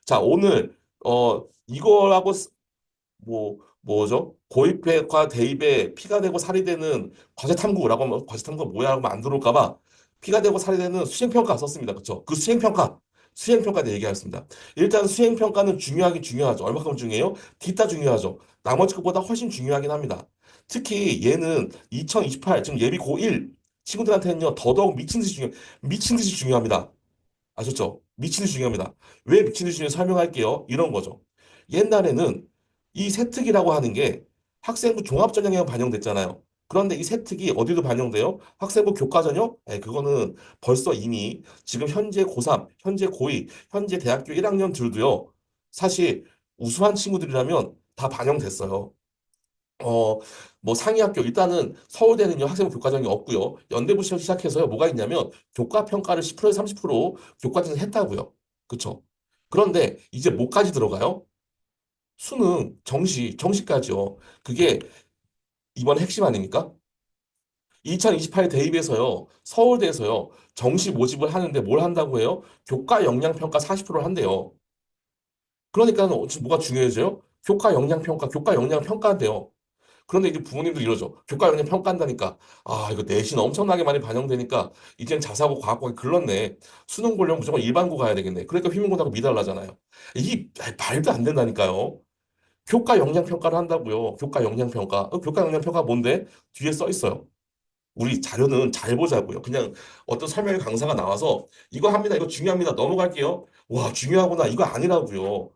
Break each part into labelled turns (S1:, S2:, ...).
S1: 자, 오늘 이거하고 뭐죠? 고입과 대입에 피가 되고 살이 되는 과세탐구라고 하면 과세탐구가 뭐야 하면 안 들어올까 봐 피가 되고 살이 되는 수행평가 썼습니다. 그쵸? 그 수행평가에 대해 얘기하겠습니다. 일단 수행평가는 중요하긴 중요하죠. 얼마큼 중요해요? 뒤따 중요하죠. 나머지 것보다 훨씬 중요하긴 합니다. 특히 얘는 2028 지금 예비 고1 친구들한테는요 더더욱 미친 듯이 중요합니다. 아셨죠? 미친 듯이 중요합니다. 왜 미친 듯이 중요한지 설명할게요. 이런 거죠. 옛날에는 이 세특이라고 하는 게 학생부 종합전형에 반영됐잖아요. 그런데 이 세특이 어디도 반영돼요? 학생부 교과전형? 그거는 벌써 이미 지금 현재 고3, 현재 고2, 현재 대학교 1학년들도요. 사실 우수한 친구들이라면 다 반영됐어요. 어, 뭐 상위 학교 일단은 서울대는요 학생부 교과전형이 없고요. 연대부 시작해서요 뭐가 있냐면 교과 평가를 10%에서 30% 교과전에 했다고요. 그쵸? 그런데 이제 뭐까지 들어가요? 수능, 정시까지요. 그게 이번 핵심 아닙니까? 2028 대입에서요 서울대에서요 정시 모집을 하는데 뭘 한다고 해요? 교과 역량 평가 40%를 한대요. 그러니까 지금 뭐가 중요해져요? 교과 역량 평가인데요. 그런데 이제 부모님도 이러죠. 교과 영역 평가한다니까. 아, 이거 내신 엄청나게 많이 반영되니까 이젠 자사고 과학고가 글렀네. 수능 보려면 무조건 일반고 가야 되겠네. 그러니까 휘문고등학교 미달라잖아요. 이게 말도 안 된다니까요. 교과 역량 평가를 한다고요. 교과 역량 평가. 교과 역량 평가 뭔데? 뒤에 써 있어요. 우리 자료는 잘 보자고요. 그냥 어떤 설명 강사가 나와서 이거 합니다. 이거 중요합니다. 넘어갈게요. 와, 중요하구나. 이거 아니라고요.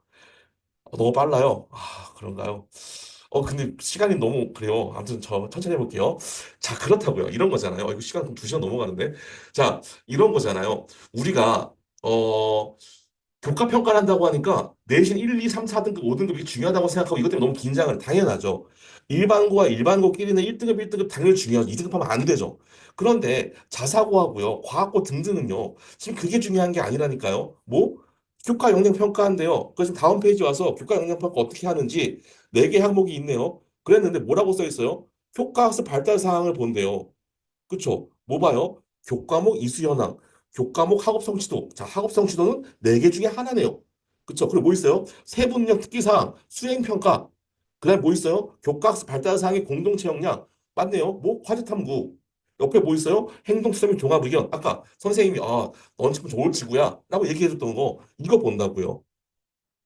S1: 너무 빨라요. 아, 그런가요? 근데 시간이 너무 그래요. 아무튼 저 천천히 해볼게요. 자, 그렇다고요. 이런 거잖아요. 이거 시간 그럼 2시간 넘어가는데. 자, 이런 거잖아요. 우리가, 교과 평가를 한다고 하니까 내신 1, 2, 3, 4등급, 5등급이 중요하다고 생각하고 이것 때문에 너무 긴장을 당연하죠. 일반고와 일반고끼리는 1등급, 1등급 당연히 중요하죠. 2등급 하면 안 되죠. 그런데 자사고하고요, 과학고 등등은요. 지금 그게 중요한 게 아니라니까요. 뭐? 교과 역량 평가한대요. 그래서 다음 페이지 와서 교과 역량 평가 어떻게 하는지 4개 항목이 있네요. 그랬는데 뭐라고 써 있어요? 교과학습 발달 사항을 본대요. 그쵸? 뭐 봐요? 교과목 이수 현황, 교과목 학업 성취도. 자, 학업 성취도는 4개 중에 하나네요. 그쵸? 그리고 뭐 있어요? 세분력 특기사항, 수행평가. 그다음에 뭐 있어요? 교과학습 발달 사항의 공동체 역량. 맞네요. 뭐 과제탐구. 옆에 뭐 있어요? 행동수사 및 종합 의견. 아까 선생님이 넌 참 좋을 친구야 라고 얘기해줬던 거 이거 본다고요.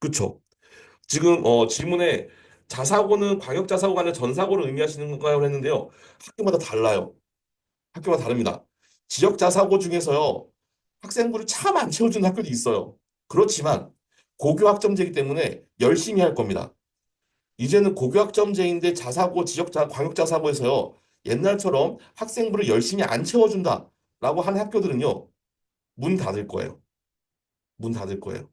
S1: 그쵸? 지금 질문에 자사고는 광역 자사고 간의 전사고를 의미하시는 건가요? 했는데요. 학교마다 달라요. 학교가 다릅니다. 지역 자사고 중에서요. 학생부를 참 안 채워주는 학교도 있어요. 그렇지만 고교 학점제이기 때문에 열심히 할 겁니다. 이제는 고교 학점제인데 광역 자사고에서요. 옛날처럼 학생부를 열심히 안 채워준다라고 하는 학교들은요. 문 닫을 거예요. 문 닫을 거예요.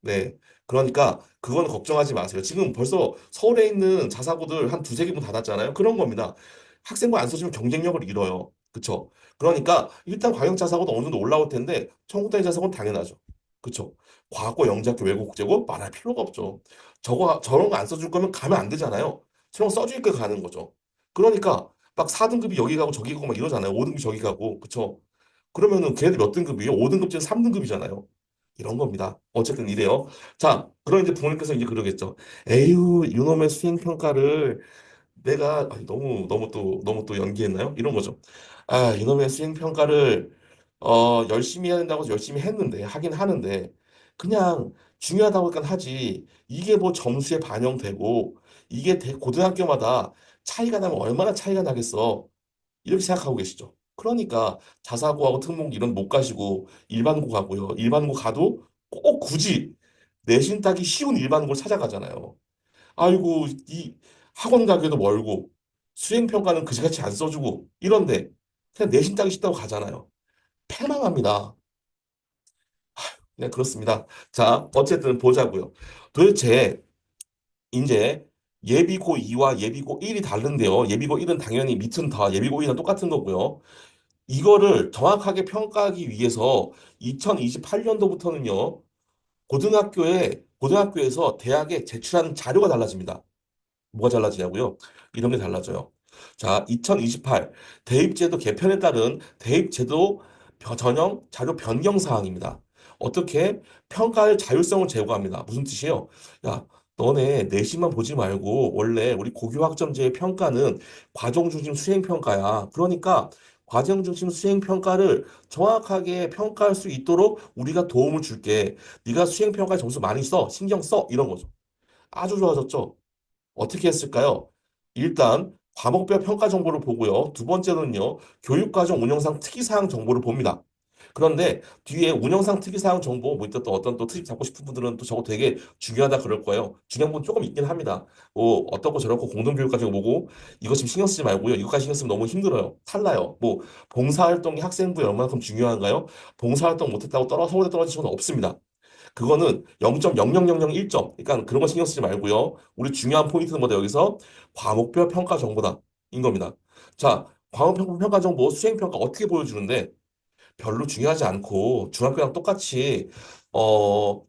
S1: 네. 그러니까 그건 걱정하지 마세요. 지금 벌써 서울에 있는 자사고들 한 두세 개 문 닫았잖아요. 그런 겁니다. 학생부 안 써주면 경쟁력을 잃어요. 그쵸? 그러니까 일단 과경 자사고도 어느 정도 올라올 텐데 청국단위 자사고는 당연하죠. 그쵸? 과거 영재학교 외국 국제고 말할 필요가 없죠. 저런 거 안 써줄 거면 가면 안 되잖아요. 저런 거 써주니까 가는 거죠. 그러니까 막 4등급이 여기 가고 저기 가고 막 이러잖아요. 5등급이 저기 가고. 그쵸? 그러면은 걔네들 몇 등급이에요? 5등급째는 3등급이잖아요. 이런 겁니다. 어쨌든 이래요. 자, 그럼 이제 부모님께서 이제 그러겠죠. 에휴, 이놈의 수행평가를 내가 아니, 너무 또 연기했나요? 이런 거죠. 아, 이놈의 수행평가를 열심히 해야 된다고 해서 열심히 했는데 하긴 하는데 그냥 중요하다고 하니까 하지. 이게 뭐 점수에 반영되고 이게 고등학교마다 차이가 나면 얼마나 차이가 나겠어. 이렇게 생각하고 계시죠. 그러니까 자사고하고 특목고 이런 못 가시고 일반고 가고요. 일반고 가도 꼭 굳이 내신 따기 쉬운 일반고를 찾아가잖아요. 아이고 이 학원 가기도 멀고 수행평가는 그지같이 안 써주고 이런데 그냥 내신 따기 쉽다고 가잖아요. 패망합니다. 그냥 그렇습니다. 자, 어쨌든 보자고요. 도대체 이제 예비고 2와 예비고 1이 다른데요. 예비고 1은 당연히 밑은 다 예비고 2는 똑같은 거고요. 이거를 정확하게 평가하기 위해서 2028년도부터는요, 고등학교에서 대학에 제출하는 자료가 달라집니다. 뭐가 달라지냐고요? 이런 게 달라져요. 자, 2028 대입제도 개편에 따른 대입제도 전형 자료 변경 사항입니다. 어떻게 평가할 자율성을 제고합니다. 무슨 뜻이에요? 야, 너네 내신만 보지 말고 원래 우리 고교 학점제의 평가는 과정 중심 수행 평가야. 그러니까 과정 중심 수행 평가를 정확하게 평가할 수 있도록 우리가 도움을 줄게. 네가 수행 평가에 점수 많이 써, 신경 써 이런 거죠. 아주 좋아졌죠. 어떻게 했을까요? 일단 과목별 평가 정보를 보고요. 두 번째로는요, 교육과정 운영상 특이사항 정보를 봅니다. 그런데 뒤에 운영상 특이사항 정보, 뭐 또 어떤 또 트집 잡고 싶은 분들은 또 저거 되게 중요하다 그럴 거예요. 중요한 분 조금 있긴 합니다. 뭐 어떻고 저렇고 공동교육과정 보고 이거 지금 신경 쓰지 말고요. 이거까지 신경 쓰면 너무 힘들어요. 탈나요. 뭐 봉사활동이 학생부에 얼마큼 중요한가요? 봉사활동 못했다고 서울대 떨어질 수는 없습니다. 그거는 0.00001점. 그러니까 그런 거 신경 쓰지 말고요. 우리 중요한 포인트는 뭐다 여기서 과목별 평가 정보다 인 겁니다. 자, 과목별 평가 정보 수행평가 어떻게 보여주는데 별로 중요하지 않고 중학교랑 똑같이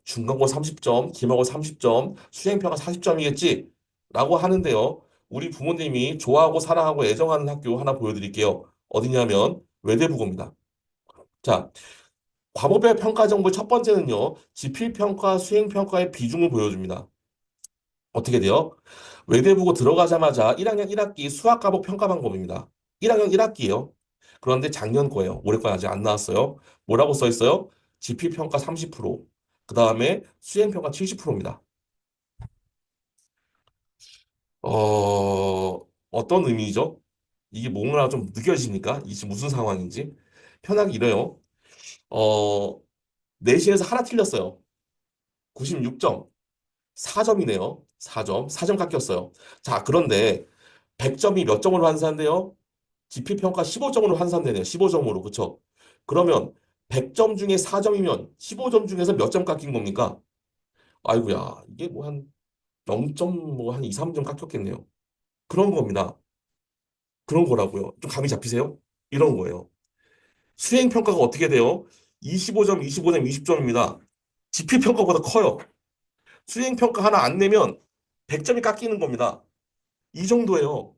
S1: 중간고 30점, 기말고 30점, 수행평가 40점이겠지? 라고 하는데요. 우리 부모님이 좋아하고 사랑하고 애정하는 학교 하나 보여드릴게요. 어디냐면 외대부고입니다. 자, 과목별 평가 정보 첫 번째는요, 지필평가, 수행평가의 비중을 보여줍니다. 어떻게 돼요? 외대부고 들어가자마자 1학년 1학기 수학 과목 평가 방법입니다. 1학년 1학기예요. 그런데 작년 거예요. 올해 거 아직 안 나왔어요. 뭐라고 써 있어요? 지필평가 30%, 그 다음에 수행평가 70%입니다. 어떤 의미죠? 이게 뭔가 좀 느껴지십니까? 이게 지금 무슨 상황인지? 편하게 이래요. 어, 내신에서 하나 틀렸어요. 96점. 4점이네요. 4점. 4점 깎였어요. 자, 그런데 100점이 몇 점으로 환산돼요? 지필평가 15점으로 환산되네요. 15점으로. 그쵸? 그러면 100점 중에 4점이면 15점 중에서 몇 점 깎인 겁니까? 아이고야. 이게 뭐 한 0점 뭐 한 2, 3점 깎였겠네요. 그런 겁니다. 그런 거라고요. 좀 감이 잡히세요? 이런 거예요. 수행평가가 어떻게 돼요? 25점, 25점, 20점입니다. 지필평가보다 커요. 수행평가 하나 안 내면 100점이 깎이는 겁니다. 이 정도예요.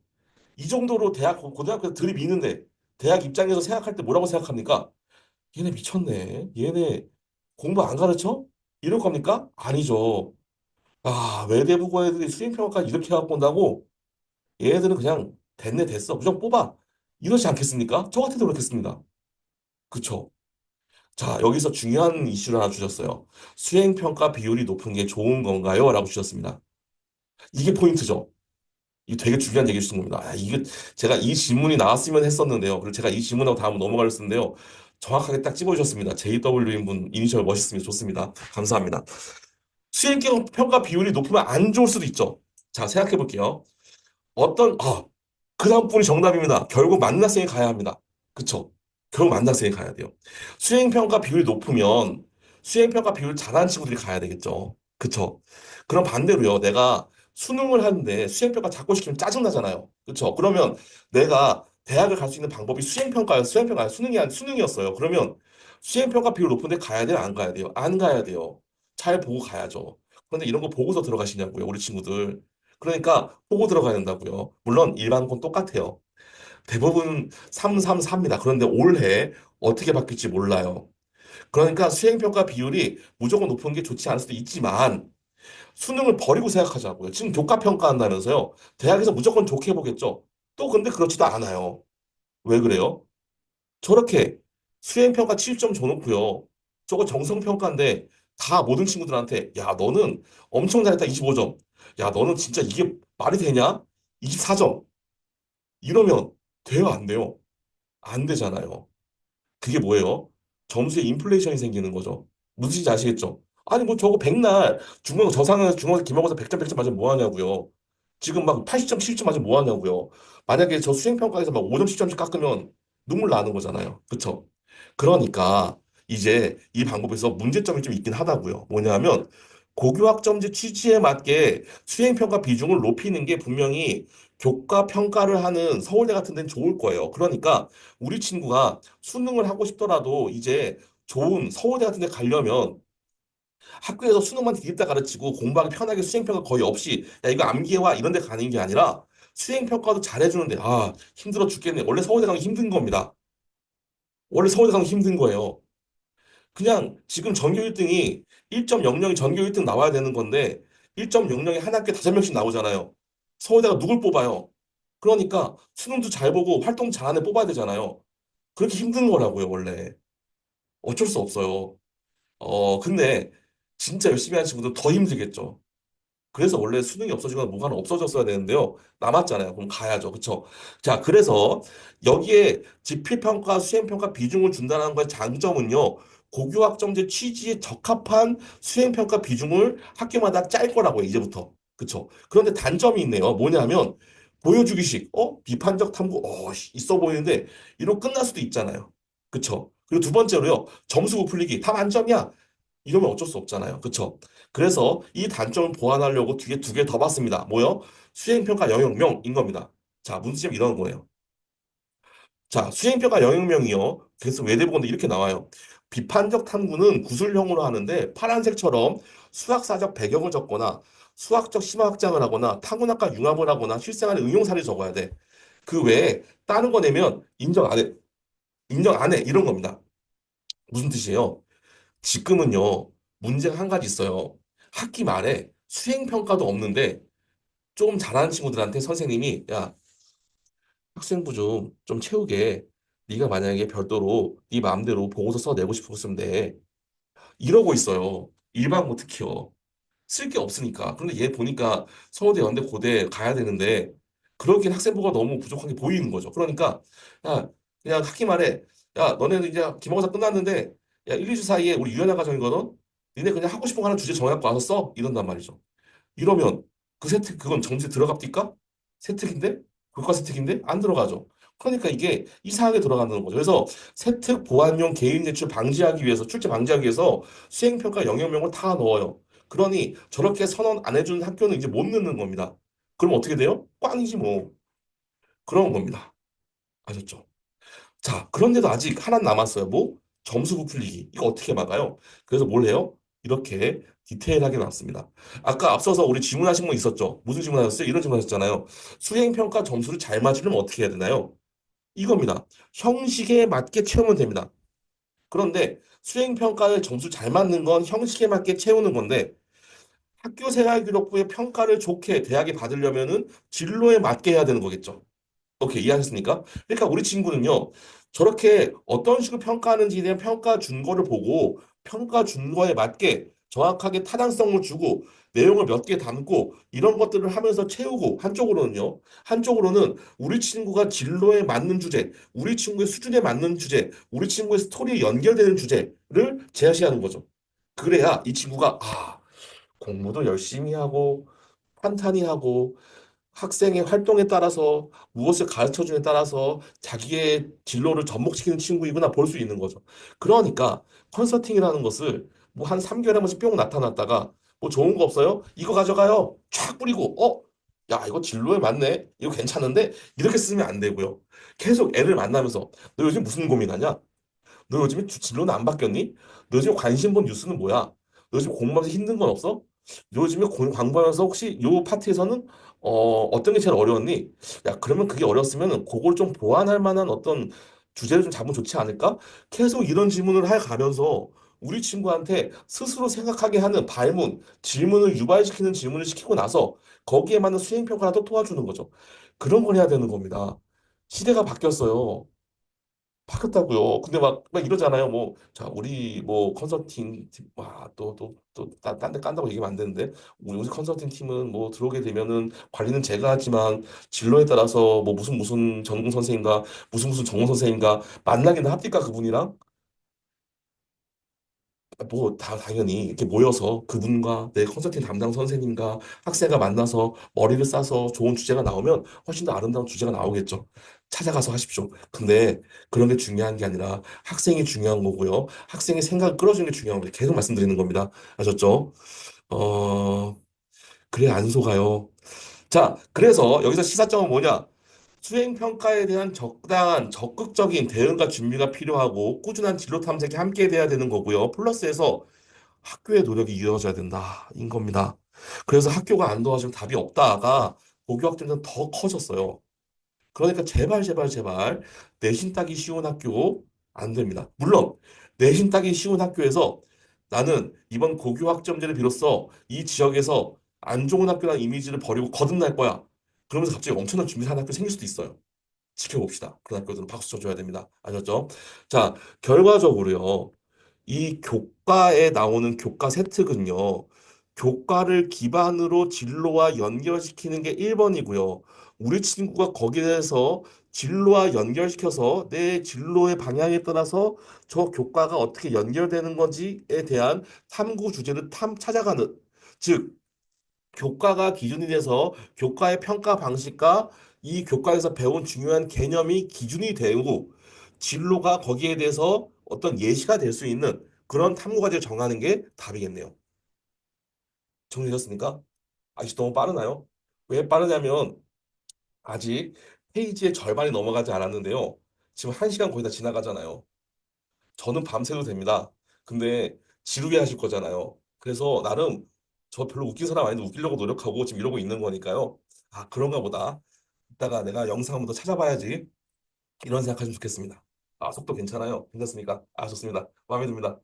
S1: 이 정도로 고등학교 들이미는데 대학 입장에서 생각할 때 뭐라고 생각합니까? 얘네 미쳤네. 얘네 공부 안 가르쳐? 이럴 겁니까? 아니죠. 아, 외대부고 애들이 수행평가까지 이렇게 갖고 온다고? 얘네들은 그냥 됐네, 됐어. 무조건 뽑아. 이러지 않겠습니까? 저 같아도 그렇겠습니다. 그쵸? 자, 여기서 중요한 이슈를 하나 주셨어요. 수행평가 비율이 높은 게 좋은 건가요? 라고 주셨습니다. 이게 포인트죠. 이게 되게 중요한 얘기 주신 겁니다. 아, 이게 제가 이 질문이 나왔으면 했었는데요. 그리고 제가 이 질문하고 다음 넘어갈 텐데요. 정확하게 딱 찝어주셨습니다. JW인 분 이니셜 멋있습니다. 좋습니다. 감사합니다. 수행평 평가 비율이 높으면 안 좋을 수도 있죠. 자, 생각해 볼게요. 그 다음 분이 정답입니다. 결국 만나생이 가야 합니다. 그쵸? 결국 만나생이 가야 돼요. 수행평가 비율이 높으면 수행평가 비율 잘하는 친구들이 가야 되겠죠. 그쵸? 그럼 반대로요. 내가 수능을 하는데 수행평가 자꾸 시키면 짜증나잖아요. 그쵸? 그러면 내가 대학을 갈 수 있는 방법이 수행평가야, 수능이었어요. 그러면 수행평가 비율 높은데 가야 돼요? 안 가야 돼요? 안 가야 돼요. 잘 보고 가야죠. 그런데 이런 거 보고서 들어가시냐고요, 우리 친구들. 그러니까 보고 들어가야 된다고요. 물론 일반 건 똑같아요. 대부분 334입니다. 그런데 올해 어떻게 바뀔지 몰라요. 그러니까 수행평가 비율이 무조건 높은 게 좋지 않을 수도 있지만 수능을 버리고 생각하자고요. 지금 교과평가한다면서요. 대학에서 무조건 좋게 보겠죠. 또 근데 그렇지도 않아요. 왜 그래요? 저렇게 수행평가 7점 줘놓고요. 저거 정성평가인데 다 모든 친구들한테 야 너는 엄청 잘했다 25점. 야 너는 진짜 이게 말이 되냐? 24점. 이러면 돼요 안 돼요? 안 되잖아요. 그게 뭐예요? 점수에 인플레이션이 생기는 거죠. 무슨 뜻인지 아시겠죠? 아니 뭐 저거 백날 중간고사 기말고사 100점 100점 맞으면 뭐 하냐고요. 지금 막 80점 70점 맞으면 뭐 하냐고요. 만약에 저 수행평가에서 막 5점 10점씩 깎으면 눈물 나는 거잖아요. 그쵸? 그러니까 이제 이 방법에서 문제점이 좀 있긴 하다고요. 뭐냐면 고교학점제 취지에 맞게 수행평가 비중을 높이는 게 분명히 교과 평가를 하는 서울대 같은 데는 좋을 거예요. 그러니까 우리 친구가 수능을 하고 싶더라도 이제 좋은 서울대 같은 데 가려면 학교에서 수능만 뒤집다 가르치고 공부하기 편하게 수행평가 거의 없이 야 이거 암기해와 이런 데 가는 게 아니라 수행평가도 잘해주는데 아 힘들어 죽겠네. 원래 서울대 가기 힘든 겁니다. 원래 서울대 가기 힘든 거예요. 그냥 지금 전교 1등이 1.00이 전교 1등 나와야 되는 건데 1.00이 한 학교에 5명씩 나오잖아요. 서울대가 누굴 뽑아요? 그러니까 수능도 잘 보고 활동 잘하는 애 뽑아야 되잖아요. 그렇게 힘든 거라고요, 원래. 어쩔 수 없어요. 근데 진짜 열심히 하는 친구들 더 힘들겠죠. 그래서 원래 수능이 없어지거나 뭐가 하나 없어졌어야 되는데요. 남았잖아요. 그럼 가야죠. 그쵸? 자, 그래서 여기에 지필평가, 수행평가 비중을 준다는 거의 장점은요. 고교학점제 취지에 적합한 수행평가 비중을 학교마다 짤 거라고요. 이제부터. 그쵸? 그런데 단점이 있네요. 뭐냐면 보여주기식, 비판적 탐구, 있어 보이는데 이로 끝날 수도 있잖아요. 그쵸? 그리고 두 번째로요. 점수 부풀리기. 다 만점이야. 이러면 어쩔 수 없잖아요. 그쵸? 그래서 이 단점을 보완하려고 뒤에 두 개 더 봤습니다. 뭐요? 수행평가 영역명인 겁니다. 자, 문제점 이런 거예요. 자, 수행평가 영역명이요. 그래서 외대보건도 이렇게 나와요. 비판적 탐구는 구술형으로 하는데 파란색처럼 수학사적 배경을 적거나 수학적 심화 확장을 하거나 타고났과 융합을 하거나 실생활의 응용사를 적어야 돼. 그 외에 다른 거 내면 인정 안 해. 인정 안 해. 이런 겁니다. 무슨 뜻이에요? 지금은요, 문제가 한 가지 있어요. 학기 말에 수행평가도 없는데, 조금 잘하는 친구들한테 선생님이, 야, 학생부 좀 채우게. 네가 만약에 별도로 네 마음대로 보고서 써내고 싶었으면 돼. 이러고 있어요. 일반고 특히요. 쓸 게 없으니까. 그런데 얘 보니까 서울대, 연대, 고대 가야 되는데, 그러기엔 학생부가 너무 부족한 게 보이는 거죠. 그러니까, 야, 그냥 학기 말에, 야, 너네는 이제 기말고사 끝났는데, 야, 1, 2주 사이에 우리 유연한 과정이거든? 니네 그냥 하고 싶은 거 하나 주제 정해갖고 와서 써? 이런단 말이죠. 이러면 그건 정시에 들어갑니까? 세특인데? 교과 세특인데? 안 들어가죠. 그러니까 이게 이상하게 돌아가는 거죠. 그래서 세특 보완용 개인 제출 방지하기 위해서, 출제 방지하기 위해서 수행평가 영역명을 다 넣어요. 그러니 저렇게 선언 안 해주는 학교는 이제 못 넣는 겁니다. 그럼 어떻게 돼요? 꽝이지 뭐. 그런 겁니다. 아셨죠? 자, 그런데도 아직 하나 남았어요. 뭐? 점수 부풀리기. 이거 어떻게 막아요? 그래서 뭘 해요? 이렇게 디테일하게 나왔습니다. 아까 앞서서 우리 질문하신 분 있었죠? 무슨 질문하셨어요? 이런 질문하셨잖아요. 수행평가 점수를 잘 맞으려면 어떻게 해야 되나요? 이겁니다. 형식에 맞게 채우면 됩니다. 그런데 수행평가의 점수 잘 맞는 건 형식에 맞게 채우는 건데 학교 생활 기록부의 평가를 좋게 대학에 받으려면은 진로에 맞게 해야 되는 거겠죠. 오케이, 이해하셨습니까? 그러니까 우리 친구는요, 저렇게 어떤 식으로 평가하는지에 대한 평가 준거를 보고 평가 준거에 맞게 정확하게 타당성을 주고 내용을 몇 개 담고 이런 것들을 하면서 채우고 한쪽으로는 우리 친구가 진로에 맞는 주제, 우리 친구의 수준에 맞는 주제, 우리 친구의 스토리에 연결되는 주제를 제시하는 거죠. 그래야 이 친구가 공부도 열심히 하고 탄탄히 하고 학생의 활동에 따라서 무엇을 가르쳐 주냐에 따라서 자기의 진로를 접목시키는 친구이구나 볼 수 있는 거죠. 그러니까 컨설팅이라는 것을 뭐 한 3개월에 한 번씩 뿅 나타났다가 뭐 좋은 거 없어요? 이거 가져가요. 촥 뿌리고 야, 이거 진로에 맞네. 이거 괜찮은데? 이렇게 쓰면 안 되고요. 계속 애를 만나면서 너 요즘 무슨 고민하냐? 너 요즘에 진로는 안 바뀌었니? 너 요즘 관심 본 뉴스는 뭐야? 너 요즘 공부하면서 힘든 건 없어? 요즘에 공부하면서 혹시 요 파트에서는 어떤 게 제일 어려웠니? 야, 그러면 그게 어려웠으면 그걸 좀 보완할 만한 어떤 주제를 좀 잡으면 좋지 않을까? 계속 이런 질문을 해 가면서 우리 친구한테 스스로 생각하게 하는 발문, 질문을 유발시키는 질문을 시키고 나서 거기에 맞는 수행평가를 또 도와주는 거죠. 그런 걸 해야 되는 겁니다. 시대가 바뀌었어요. 바뀌었다고요. 근데 막 이러잖아요. 뭐, 자, 우리 뭐 컨설팅 팀, 딴 데 깐다고 얘기하면 안 되는데, 우리 컨설팅 팀은 뭐 들어오게 되면은 관리는 제가 하지만 진로에 따라서 뭐 무슨 전공 선생님과 무슨 전공 선생님과 만나기는 합니까, 그분이랑? 뭐 다 당연히 이렇게 모여서 그분과 내 컨설팅 담당 선생님과 학생과 만나서 머리를 싸서 좋은 주제가 나오면 훨씬 더 아름다운 주제가 나오겠죠. 찾아가서 하십시오. 근데 그런 게 중요한 게 아니라 학생이 중요한 거고요. 학생의 생각을 끌어주는 게 중요한 거예요. 계속 말씀드리는 겁니다. 아셨죠? 어, 그래 안 속아요. 자, 그래서 여기서 시사점은 뭐냐? 수행평가에 대한 적당한 적극적인 대응과 준비가 필요하고 꾸준한 진로 탐색이 함께 돼야 되는 거고요. 플러스해서 학교의 노력이 이어져야 된다. 인 겁니다. 그래서 학교가 안 도와주면 답이 없다가 고교학점은 더 커졌어요. 그러니까 제발 제발 제발 내신 따기 쉬운 학교 안 됩니다. 물론 내신 따기 쉬운 학교에서 나는 이번 고교 학점제를 비로소 이 지역에서 안 좋은 학교라는 이미지를 버리고 거듭날 거야. 그러면서 갑자기 엄청난 준비를 하는 학교 생길 수도 있어요. 지켜봅시다. 그런 학교들은 박수 쳐줘야 됩니다. 아셨죠? 자, 결과적으로요. 이 교과에 나오는 교과 세특은요. 교과를 기반으로 진로와 연결시키는 게 1번이고요. 우리 친구가 거기에 대해서 진로와 연결시켜서 내 진로의 방향에 따라서 저 교과가 어떻게 연결되는 건지에 대한 탐구 주제를 찾아가는, 즉 교과가 기준이 돼서 교과의 평가 방식과 이 교과에서 배운 중요한 개념이 기준이 되고 진로가 거기에 대해서 어떤 예시가 될 수 있는 그런 탐구 과제를 정하는 게 답이겠네요. 정리되셨습니까? 아직 너무 빠르나요? 왜 빠르냐면 아직 페이지의 절반이 넘어가지 않았는데요. 지금 1시간 거의 다 지나가잖아요. 저는 밤새도 됩니다. 근데 지루해 하실 거잖아요. 그래서 나름 저 별로 웃긴 사람 아닌데 웃기려고 노력하고 지금 이러고 있는 거니까요. 아, 그런가 보다. 이따가 내가 영상 한번 더 찾아봐야지. 이런 생각하시면 좋겠습니다. 아, 속도 괜찮아요. 괜찮습니까? 아, 좋습니다. 마음에 듭니다.